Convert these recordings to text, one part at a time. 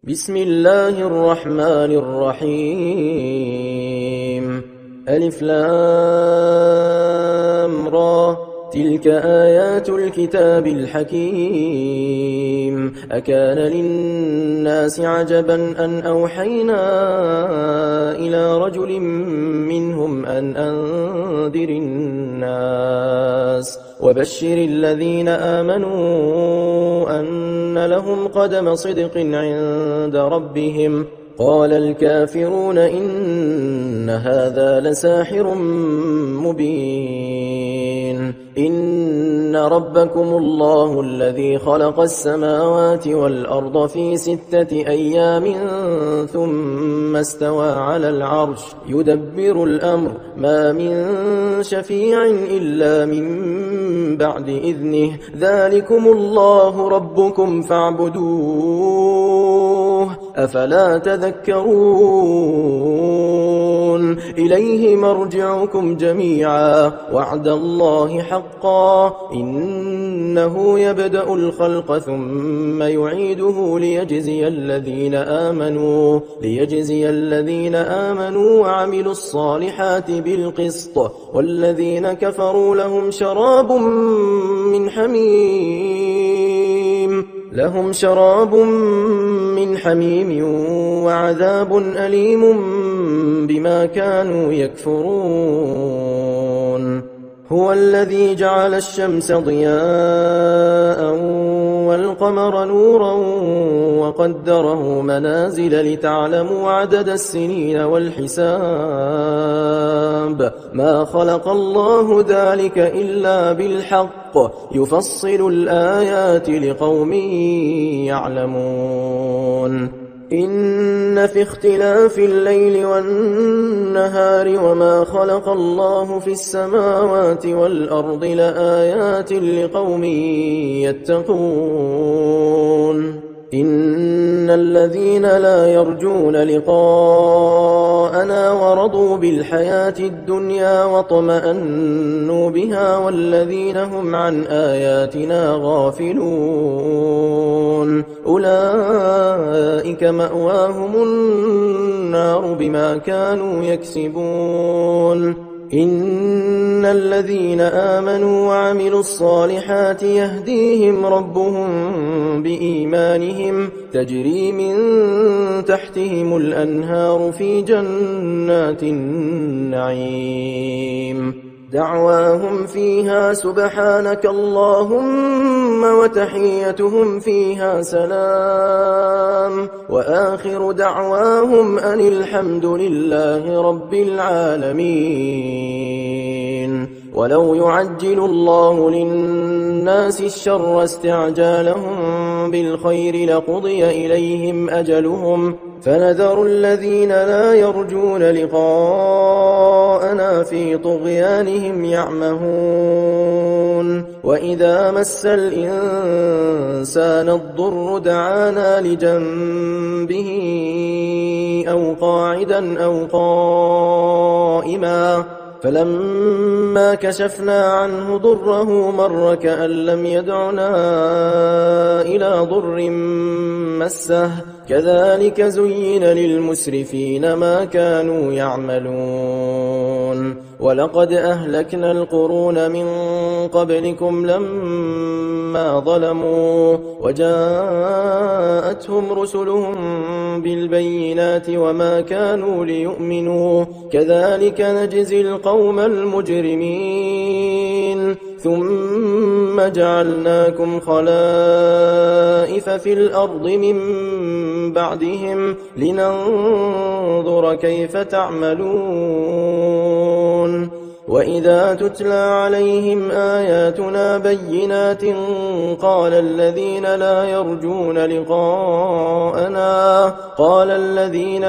بسم الله الرحمن الرحيم ألف لام را تلك آيات الكتاب الحكيم أكان للناس عجبا أن أوحينا إلى رجل منهم أن أنذر الناس وبشر الذين آمنوا أن لهم قدم صدق عند ربهم قال الكافرون إن هذا لساحر مبين إن ربكم الله الذي خلق السماوات والأرض في 6 أيام ثم استوى على العرش يدبر الأمر ما من شفيع إلا من بعد إذنه ذلكم الله ربكم فاعبدوه أفلا تذكرون إليه مرجعكم جميعا وعد الله حقا إنه يبدأ الخلق ثم يعيده ليجزي الذين آمنوا وعملوا الصالحات بالقسط والذين كفروا لهم شراب من حميم وعذاب أليم بما كانوا يكفرون هو الذي جعل الشمس ضياء والقمر نورا وقدره منازل لتعلموا عدد السنين والحساب ما خلق الله ذلك إلا بالحق يفصل الآيات لقوم يعلمون إن في اختلاف الليل والنهار وما خلق الله في السماوات والأرض لآيات لقوم يتقون إن الذين لا يرجون لقاءنا ورضوا بالحياة الدنيا واطمأنوا بها والذين هم عن آياتنا غافلون أولئك مأواهم النار بما كانوا يكسبون إن الذين آمنوا وعملوا الصالحات يهديهم ربهم بإيمانهم تجري من تحتهم الأنهار في جنات النعيم دعواهم فيها سبحانك اللهم وتحيتهم فيها سلام وآخر دعواهم أن الحمد لله رب العالمين ولو يعجل الله للناس الشر استعجالهم بالخير لقضي إليهم أجلهم فنذر الذين لا يرجون لقاءنا في طغيانهم يعمهون وإذا مس الإنسان الضر دعانا لجنبه أو قاعدا أو قائما فلما كشفنا عنه ضره مر كأن لم يدعنا إلى ضر مسه كذلك زين للمسرفين ما كانوا يعملون ولقد أهلكنا القرون من قبلكم لما ظلموا وجاءتهم رسلهم بالبينات وما كانوا ليؤمنوا كذلك نجزي القوم المجرمين ثم جعلناكم خلائف في الأرض من بعدهم لننظر كيف تعملون وإذا تتلى عليهم آياتنا بينات قال الذين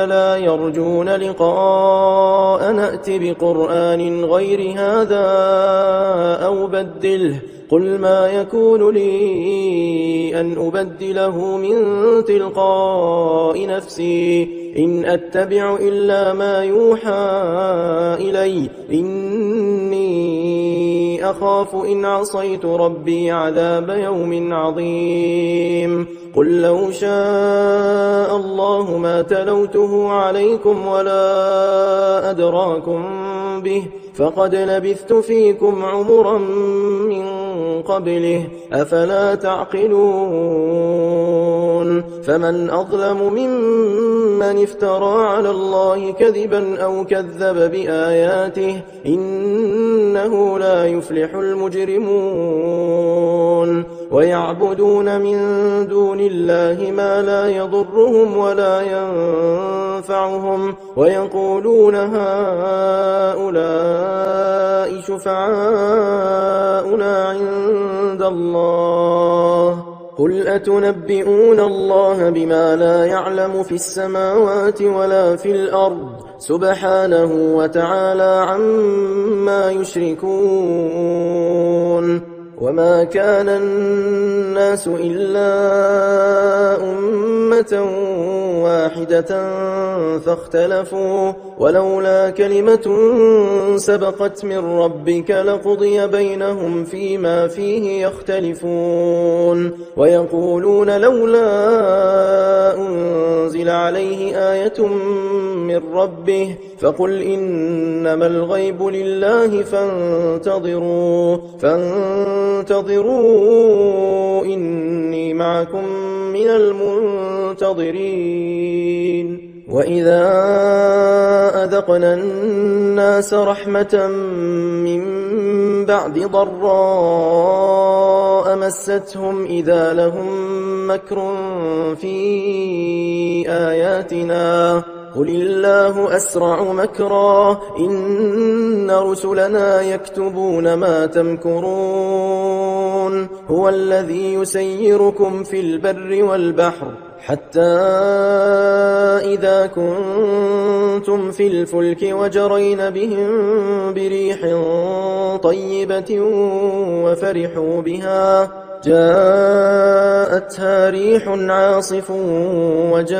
لا يرجون لقاءنا ائت بقرآن غير هذا أو بدله قل ما يكون لي أن أبدله من تلقاء نفسي إن أتبع إلا ما يوحى إلي إني إني أخاف إن عصيت ربي عذاب يوم عظيم قل لو شاء الله ما تلوته عليكم ولا أدراكم به فقد لبثت فيكم عمرا من قبله أفلا تعقلون فمن أظلم ممن افترى على الله كذبا أو كذب بآياته إنه لا يفلح المجرمون ويعبدون من دون الله ما لا يضرهم ولا ينفعهم ويقولون هؤلاء شفعاؤنا عند الله قل أتنبئون الله بما لا يعلم في السماوات ولا في الأرض سبحانه وتعالى عما يشركون وما كان الناس إلا أمة واحدة فاختلفوا ولولا كلمة سبقت من ربك لقضي بينهم فيما فيه يختلفون ويقولون لولا أنزل عليه آية من ربه فقل إنما الغيب لله فانتظروا إني معكم من المنتظرين وإذا أذقنا الناس رحمة من بعد ضراء مستهم إذا لهم مكر في آياتنا قل الله أسرع مكرا إن رسلنا يكتبون ما تمكرون هو الذي يسيركم في البر والبحر حتى إذا كنتم في الفلك وجرين بهم بريح طيبة وفرحوا بها جاءتها ريح عاصف وجاءهم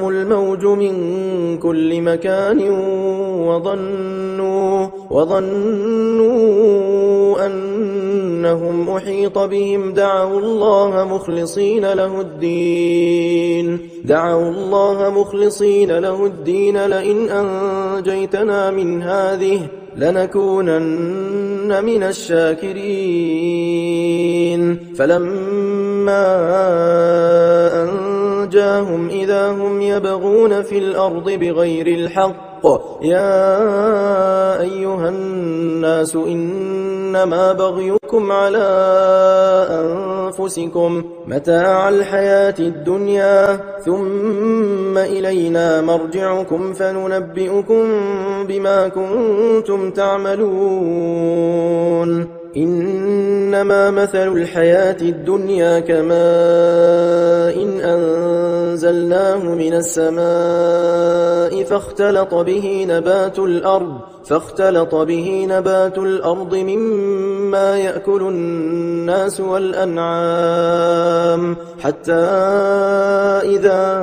الموج من كل مكان وظنوا أنهم أحيط بهم دعوا الله مخلصين له الدين لئن أنجيتنا من هذه لنكونن من الشاكرين فلما أنجاهم إذا هم يبغون في الأرض بغير الحق يا أيها الناس إنما بغيكم على أنفسكم متاع الحياة الدنيا ثم إلينا مرجعكم فننبئكم بما كنتم تعملون إنما مثل الحياة الدنيا كماء إن أنزلناه من السماء فاختلط به نبات الأرض مما يأكل الناس والأنعام حتى إذا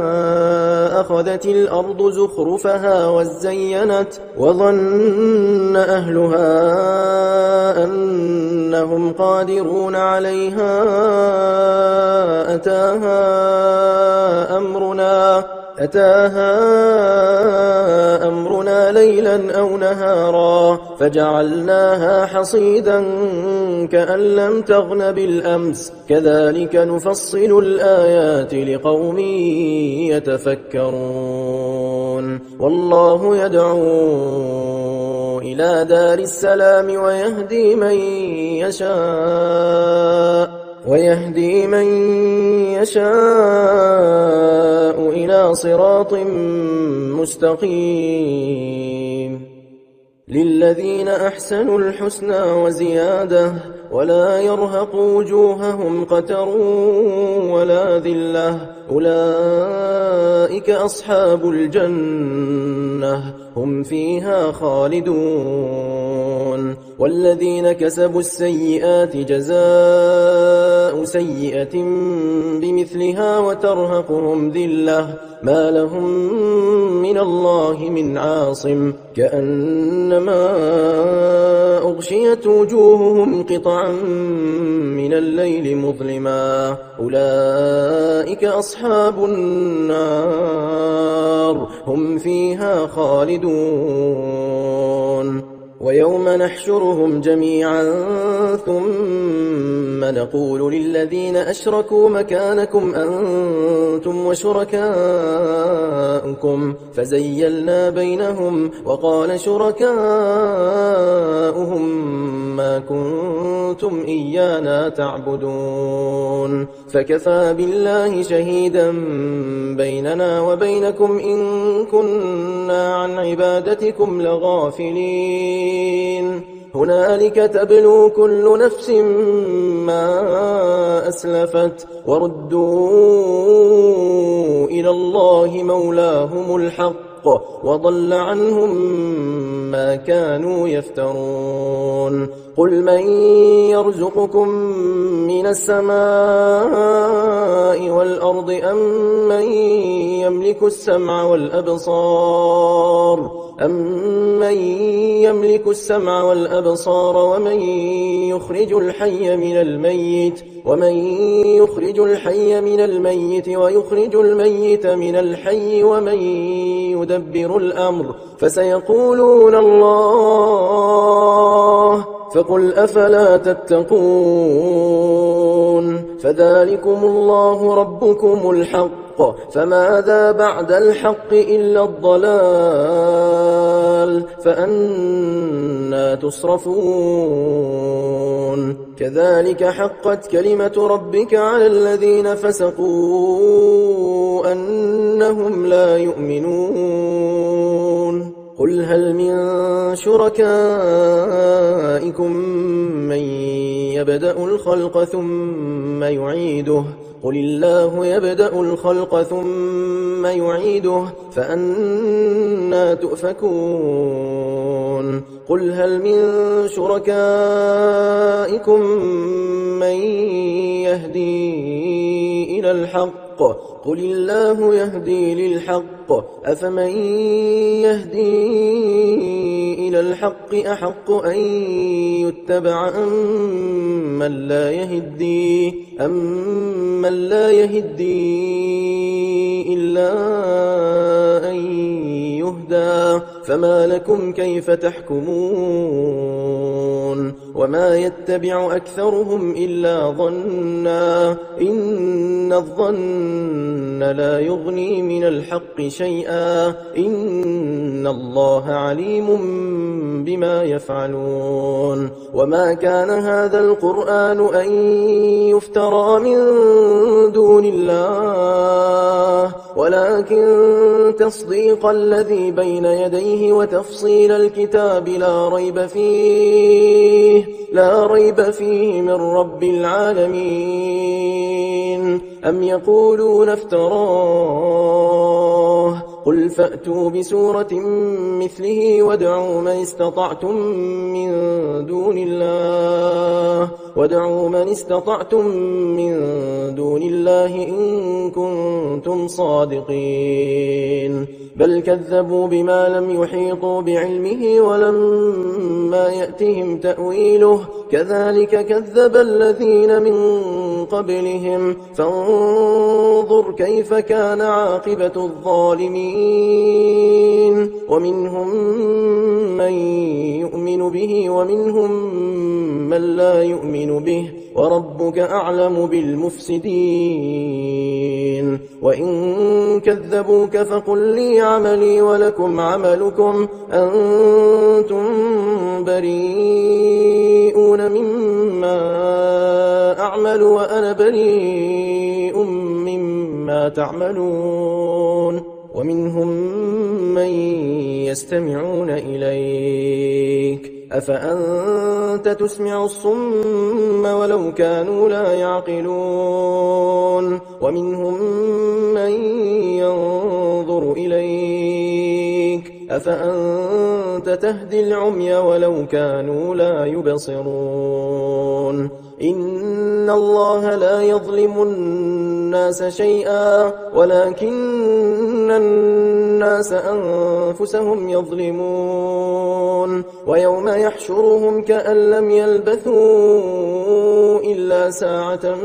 أخذت الأرض زخرفها وزينت وظن أهلها أنهم قادرون عليها أتاها أمرنا ليلا أو نهارا فجعلناها حصيدا كأن لم تغن بالأمس كذلك نفصل الآيات لقوم يتفكرون والله يدعو إلى دار السلام ويهدي من يشاء إلى صراط مستقيم للذين أحسنوا الحسنى وزيادة ولا يرهق وجوههم قتر ولا ذلة أولئك أصحاب الجنة هم فيها خالدون والذين كسبوا السيئات جزاء سيئة بمثلها وترهقهم ذلة ما لهم من الله من عاصم كأنما أغشيت وجوههم قطعا من الليل مظلما أولئك أصحاب النار هم فيها خالدون ويوم نحشرهم جميعا ثم نقول للذين أشركوا مكانكم أنتم وشركاؤكم فزيلنا بينهم وقال شركاؤهم ما كنتم إيانا تعبدون فكفى بالله شهيدا بيننا وبينكم إن كنا عن عبادتكم لغافلين هنالك تبلو كل نفس ما أسلفت وردوا إلى الله مولاهم الحق وضل عنهم ما كانوا يفترون قل من يرزقكم من السماء والأرض أم من يملك السمع والأبصار ومن يخرج الحي من الميت ويخرج الميت من الحي ومن يدبر الأمر فسيقولون الله فقل أفلا تتقون فذلكم الله ربكم الحق فماذا بعد الحق إلا الضلال فأنى تصرفون كذلك حقت كلمة ربك على الذين فسقوا أنهم لا يؤمنون قل هل من شركائكم من يبدأ الخلق ثم يعيده قل الله يبدأ الخلق ثم يعيده فأنى تؤفكون قل هل من شركائكم من يهدي إلى الحق قل الله يهدي للحق أفمن يهدي إلى الحق أحق أن يتبع أمن لا يهدي إلا أن يهدى فما لكم كيف تحكمون وما يتبع أكثرهم إلا ظنا إن الظن لا يغني من الحق شيئا إن الله عليم بما يفعلون وما كان هذا القرآن أن يفترى من دون الله ولكن تصديق الذي بين يديه وتفصيل الكتاب لا ريب فيه من رب العالمين أم يقولون افتراه قل فأتوا بسورة مثله وادعوا من استطعتم من دون الله إن كنتم صادقين بل كذبوا بما لم يحيطوا بعلمه ولما يأتهم تأويله كذلك كذب الذين من قبلهم فانظر كيف كان عاقبة الظالمين ومنهم من يؤمن به ومنهم من لا يؤمن به وربك أعلم بالمفسدين وإن كذبوك فقل لي عملي ولكم عملكم أنتم بريئون مما أعمل وأنا بريء مما تعملون ومنهم من يستمعون إليك أفأنت تسمع الصم ولو كانوا لا يعقلون ومنهم من ينظر إليك أفأنت أنت تهدي العمي ولو كانوا لا يبصرون إن الله لا يظلم الناس شيئا ولكن الناس أنفسهم يظلمون ويوم يحشرهم كأن لم يلبثوا إلا ساعة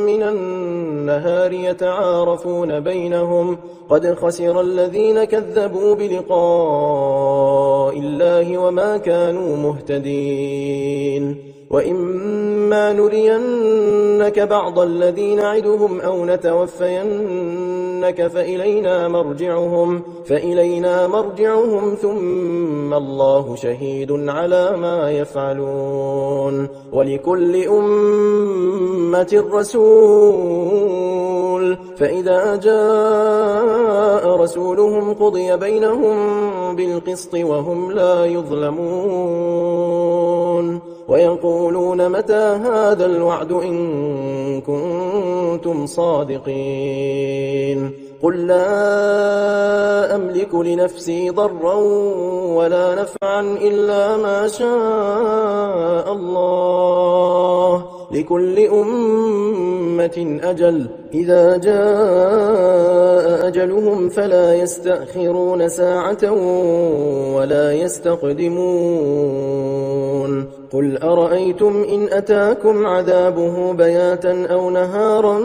من النهار يتعارفون بينهم قد خسر الذين كذبوا بلقاء الله وما كانوا مهتدين وإما نرينك بعض الذي نعدهم أو نتوفينك فإلينا مرجعهم ثم الله شهيد على ما يفعلون ولكل أمة رسول فإذا جاء رسولهم قضي بينهم بالقسط وهم لا يظلمون ويقولون متى هذا الوعد إن كنتم صادقين قل لا أملك لنفسي ضرا ولا نفعا إلا ما شاء الله لكل أمة أجل إذا جاء أجلهم فلا يستأخرون ساعة ولا يستقدمون قل أرأيتم إن أتاكم عذابه بياتا أو نهارا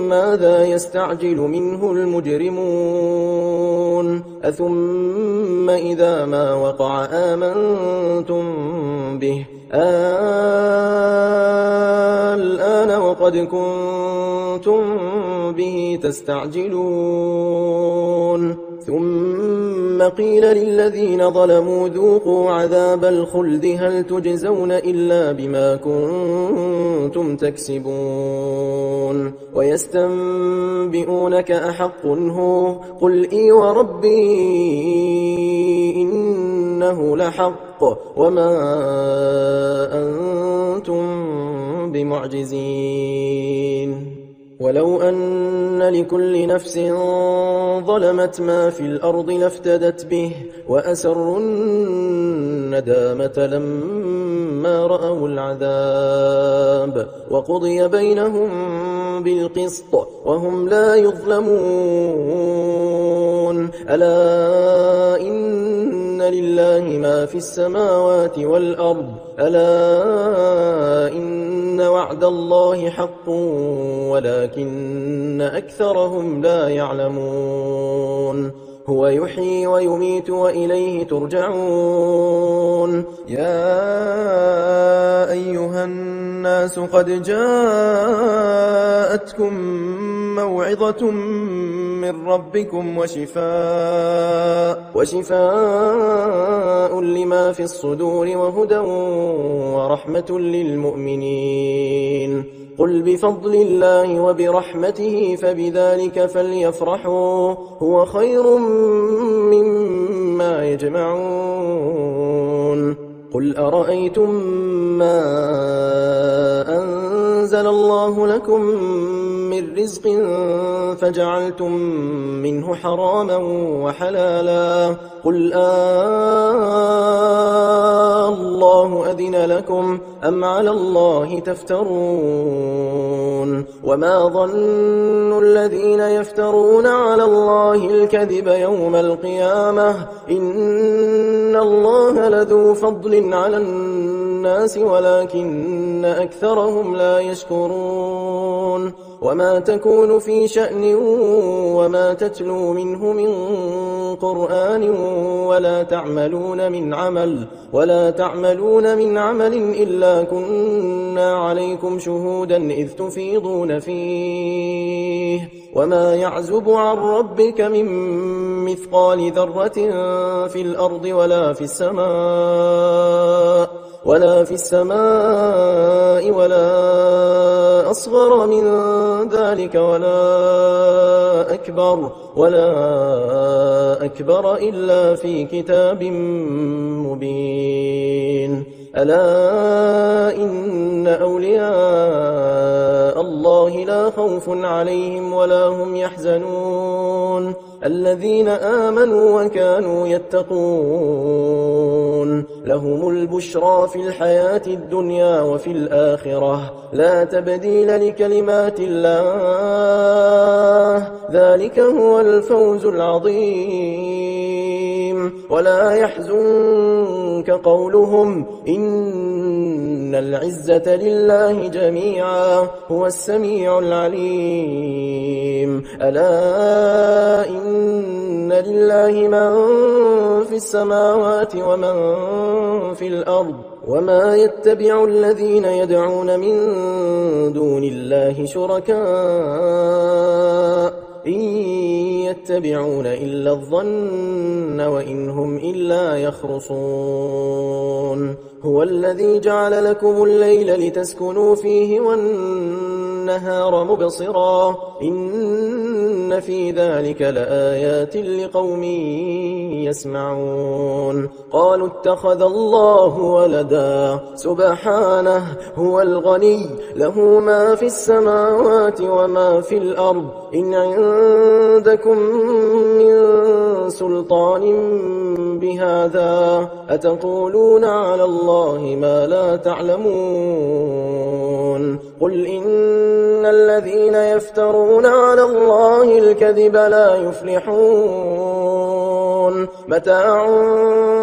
ماذا يستعجل منه المجرمون أثم إذا ما وقع آمنتم به الآن وقد كنتم به تستعجلون ثم قيل للذين ظلموا ذوقوا عذاب الخلد هل تجزون إلا بما كنتم تكسبون ويستنبئونك أحق هو قل إي وربي إنه لحق وما أنتم بمعجزين ولو أن لكل نفس ظلمت ما في الأرض لافتدت به وأسروا الندامة لما رأوا العذاب وقضي بينهم بالقسط وهم لا يظلمون ألا إن لله ما في السماوات والأرض ألا إن وعد الله حق ولكن أكثرهم لا يعلمون هو يحيي ويميت وإليه ترجعون يا أيها الناس قد جاءتكم موعظة من ربكم وشفاء لما في الصدور وهدى ورحمة للمؤمنين قل بفضل الله وبرحمته فبذلك فليفرحوا هو خير مما يجمعون قل أرأيتم ما أنزل الله لكم من رزق فجعلتم منه حراما وحلالا قل الله أذن لكم أم على الله تفترون وما ظن الذين يفترون على الله الكذب يوم القيامة إن الله لذو فضل على الناس ولكن أكثرهم لا يشكرون وما تكون في شأن وما تتلو منه من قرآن ولا تعملون من عمل إلا كنا عليكم شهودا إذ تفيضون فيه وما يعزب عن ربك من مثقال ذرة في الأرض ولا في السماء ولا أصغر من ذلك ولا أكبر إلا في كتاب مبين ألا إن أولياء الله لا خوف عليهم ولا هم يحزنون الذين آمنوا وكانوا يتقون لهم البشرى في الحياة الدنيا وفي الآخرة لا تبديل لكلمات الله ذلك هو الفوز العظيم ولا يحزنك قولهم إن العزة لله جميعا هو السميع العليم ألا إن لله من في السماوات ومن في الأرض وما يتبع الذين يدعون من دون الله شركاء إن يتبعون إلا الظن وإن هم إلا يخرصون هو الذي جعل لكم الليل لتسكنوا فيه والنهار مبصرا إن في ذلك لآيات لقوم يسمعون قالوا اتخذ الله ولدا سبحانه هو الغني له ما في السماوات وما في الأرض إن عندكم من سلطان بهذا أتقولون على الله ما لا تعلمون قل إن الذين يفترون على الله الكذب لا يفلحون متاع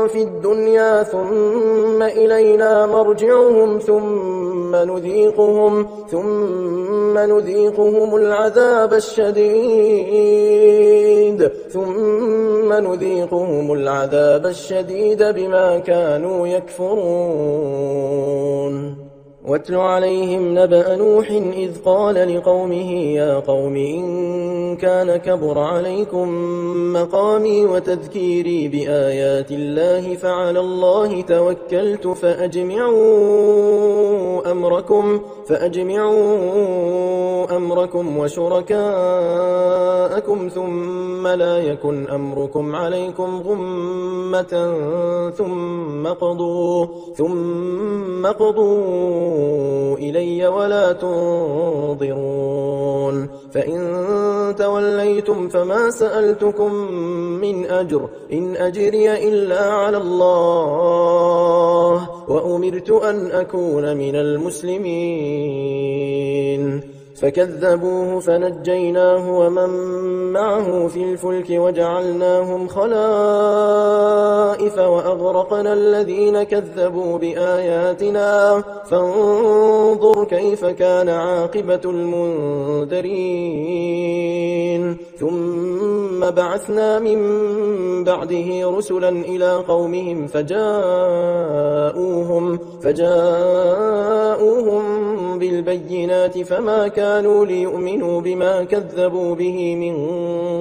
في الدنيا ثم إلينا مرجعهم ثم نذيقهم العذاب الشديد بما كانوا يكفرون واتل عليهم نبأ نوح إذ قال لقومه يا قوم إن كان كبر عليكم مقامي وتذكيري بآيات الله فعلى الله توكلت فأجمعوا أمركم وشركاءكم ثم لا يكن أمركم عليكم غمة ثم قضوا إلي ولا تنظرون فإن توليتم فما سألتكم من أجر إن أجري إلا على الله وأمرت أن أكون من المسلمين فكذبوه فنجيناه ومن معه في الفلك وجعلناهم خلائف وأغرقنا الذين كذبوا بآياتنا فانظر كيف كان عاقبة المنذرين ثم بعثنا من بعده رسلا إلى قومهم فجاءوهم بالبينات فما كانوا ليؤمنوا بما كذبوا به من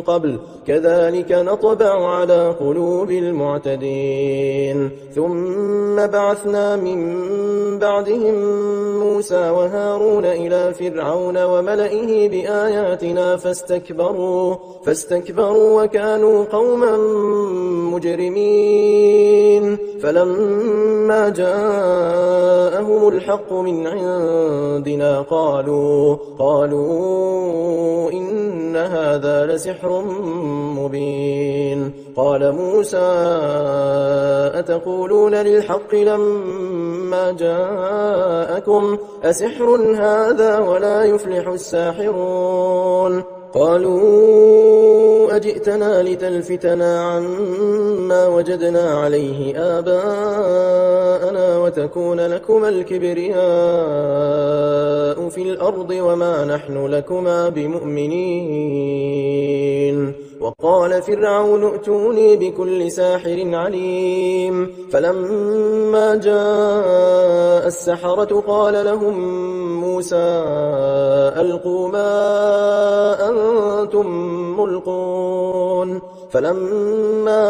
قبل كذلك نطبع على قلوب المعتدين ثم بعثنا من بعدهم موسى وهارون إلى فرعون وملئه بآياتنا فاستكبروا وكانوا قوما مجرمين فلما جاءهم الحق من عندنا قالوا إن هذا لسحر مبين قال موسى أتقولون للحق لما جاءكم أسحر هذا ولا يفلح الساحرون قالوا أجئتنا لتلفتنا عما وجدنا عليه آباءنا وتكون لكما الكبرياء في الأرض وما نحن لكما بمؤمنين وقال فرعون ائتوني بكل ساحر عليم فلما جاء السحرة قال لهم موسى ألقوا ما أنتم ملقون فلما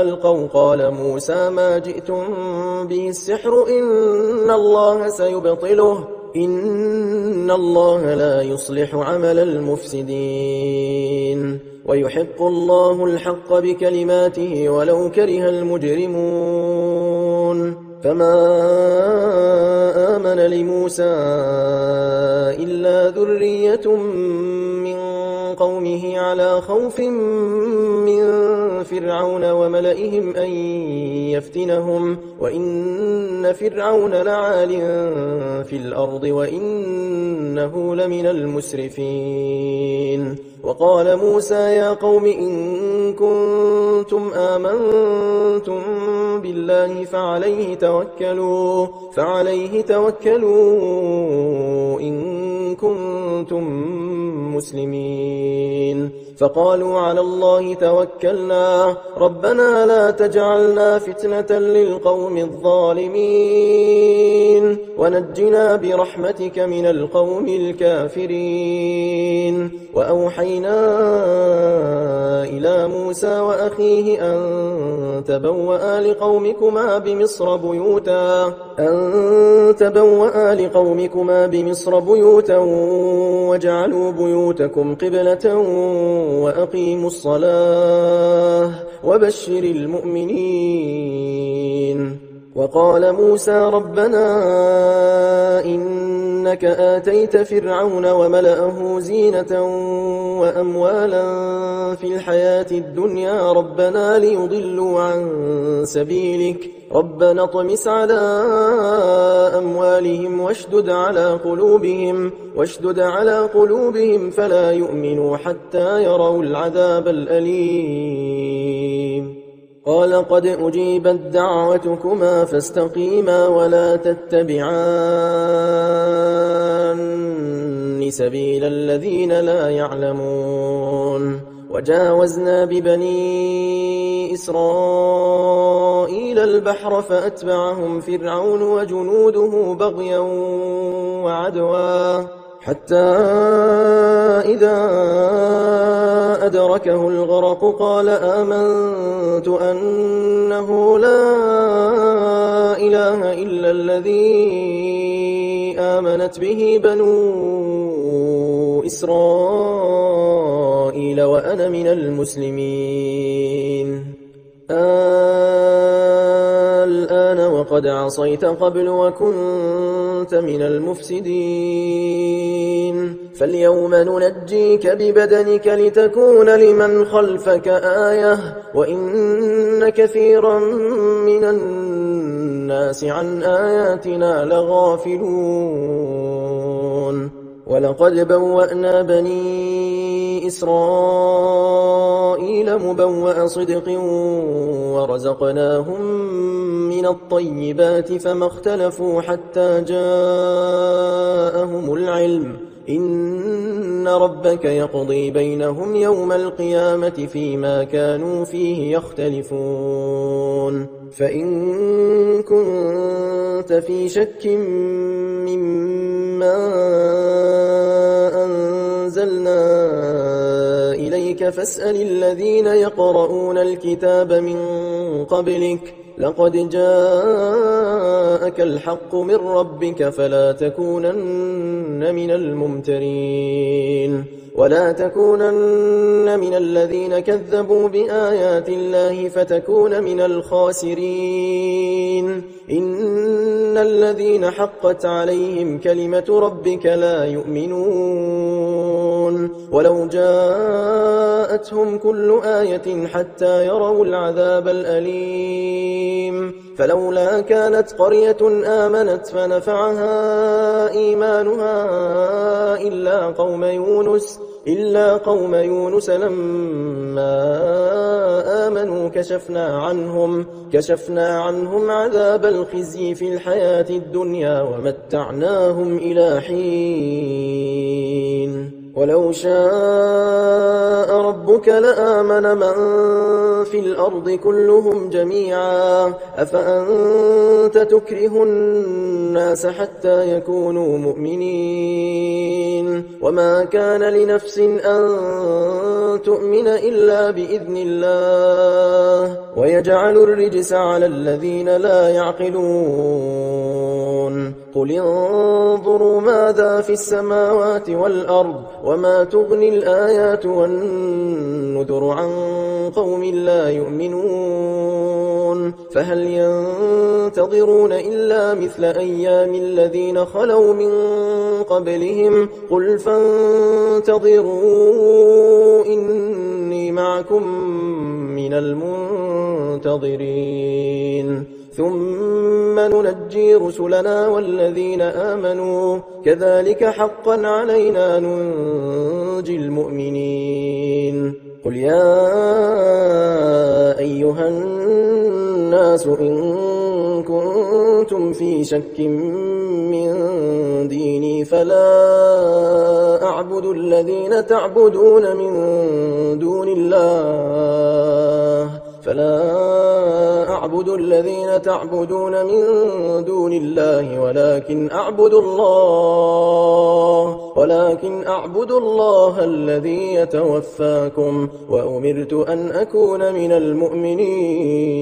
ألقوا قال موسى ما جئتم به السحر إن الله سيبطله إن الله لا يصلح عمل المفسدين ويحق الله الحق بكلماته ولو كره المجرمون فما آمن لموسى إلا ذرية من قومه على خوف من فرعون وملئهم أن يفتنهم وإن فرعون لعال في الأرض وإنه لمن المسرفين. وقال موسى يا قوم إن كنتم آمنتم بالله فعليه توكلوا إن كنتم مسلمين. فقالوا على الله توكلنا ربنا لا تجعلنا فتنة للقوم الظالمين ونجنا برحمتك من القوم الكافرين. وأوحينا إلى موسى وأخيه أن تبوأ لقومكما بمصر بيوتا واجعلوا بيوتكم قبلة وأقيموا الصلاة وبشر المؤمنين. وقال موسى ربنا إنك آتيت فرعون وملأه زينة وأموالا في الحياة الدنيا ربنا ليضلوا عن سبيلك ربنا اطمس على أموالهم واشدد على قلوبهم فلا يؤمنوا حتى يروا العذاب الأليم. قال قد أجيبت دعوتكما فاستقيما ولا تتبعان سبيل الذين لا يعلمون. وجاوزنا ببني إسرائيل البحر فأتبعهم فرعون وجنوده بغيا وعدوا حتى إذا أدركه الغرق قال آمنت أنه لا إله إلا الذي آمنت به بنو إسرائيل وأنا من المسلمين. الآن وقد عصيت قبل وكنت من المفسدين. فاليوم ننجيك ببدنك لتكون لمن خلفك آية وإن كثيرا من الناس عن آياتنا لغافلون. ولقد بوأنا بني إسرائيل مبوأ صدق ورزقناهم من الطيبات فما اختلفوا حتى جاءهم العلم إن ربك يقضي بينهم يوم القيامة فيما كانوا فيه يختلفون. فإن كنت في شك مما أنزلنا إليك فاسأل الذين يقرؤون الكتاب من قبلك لقد جاءك الحق من ربك فلا تكونن من الممترين ولا تكونن من الذين كذبوا بآيات الله فتكون من الخاسرين. إن الذين حقت عليهم كلمة ربك لا يؤمنون ولو جاءتهم كل آية حتى يروا العذاب الأليم. فلولا كانت قرية آمنت فنفعها إيمانها إلا قوم يونس لما آمنوا كشفنا عنهم عذاب الخزي في الحياة الدنيا ومتعناهم إلى حين. ولو شاء ربك لآمن من في الأرض كلهم جميعا أفأنت تكره الناس حتى يكونوا مؤمنين وما كان لنفس أن تؤمن إلا بإذن الله ويجعل الرجس على الذين لا يعقلون. قل انظروا ماذا في السماوات والأرض وما تغني الآيات والنذر عن قوم لا يؤمنون فهل ينتظرون إلا مثل أيام الذين خلوا من قبلهم قل فانتظروا إني معكم من المنتظرين ثم ننجي رسلنا والذين آمنوا كذلك حقا علينا ننجي المؤمنين قل يا أيها الناس إن كنتم في شك من ديني فلا أعبد الذين تعبدون من دون الله ولكن أعبد الله الذي يتوفاكم وأمرت أن أكون من المؤمنين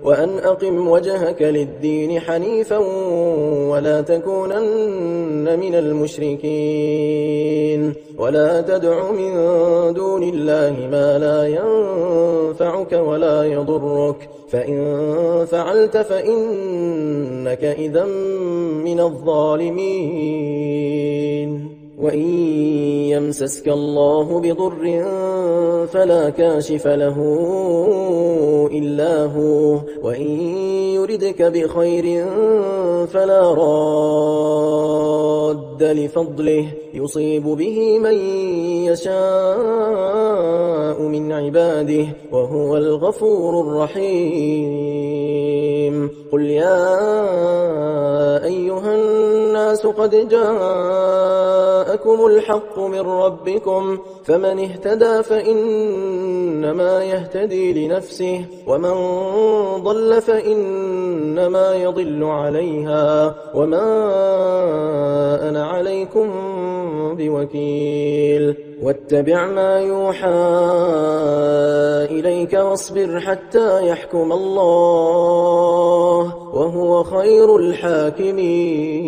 وأن أقم وجهك للدين حنيفا ولا تكونن من المشركين ولا تدع من دون الله ما لا ينفعك ولا يضرك فإن فعلت فإنك إذا من الظالمين وإن يمسسك الله بضر فلا كاشف له إلا هو وإن يردك بخير فلا راد لفضله يصيب به من يشاء من عباده وهو الغفور الرحيم قل يا أيها الناس قد جاءكم الحق من ربكم فمن اهتدى فإنما يهتدي لنفسه ومن ضل فإنما يضل عليها وما أنا عليكم بوكيل واتبع ما يوحى إليك واصبر حتى يحكم الله وهو خير الحاكمين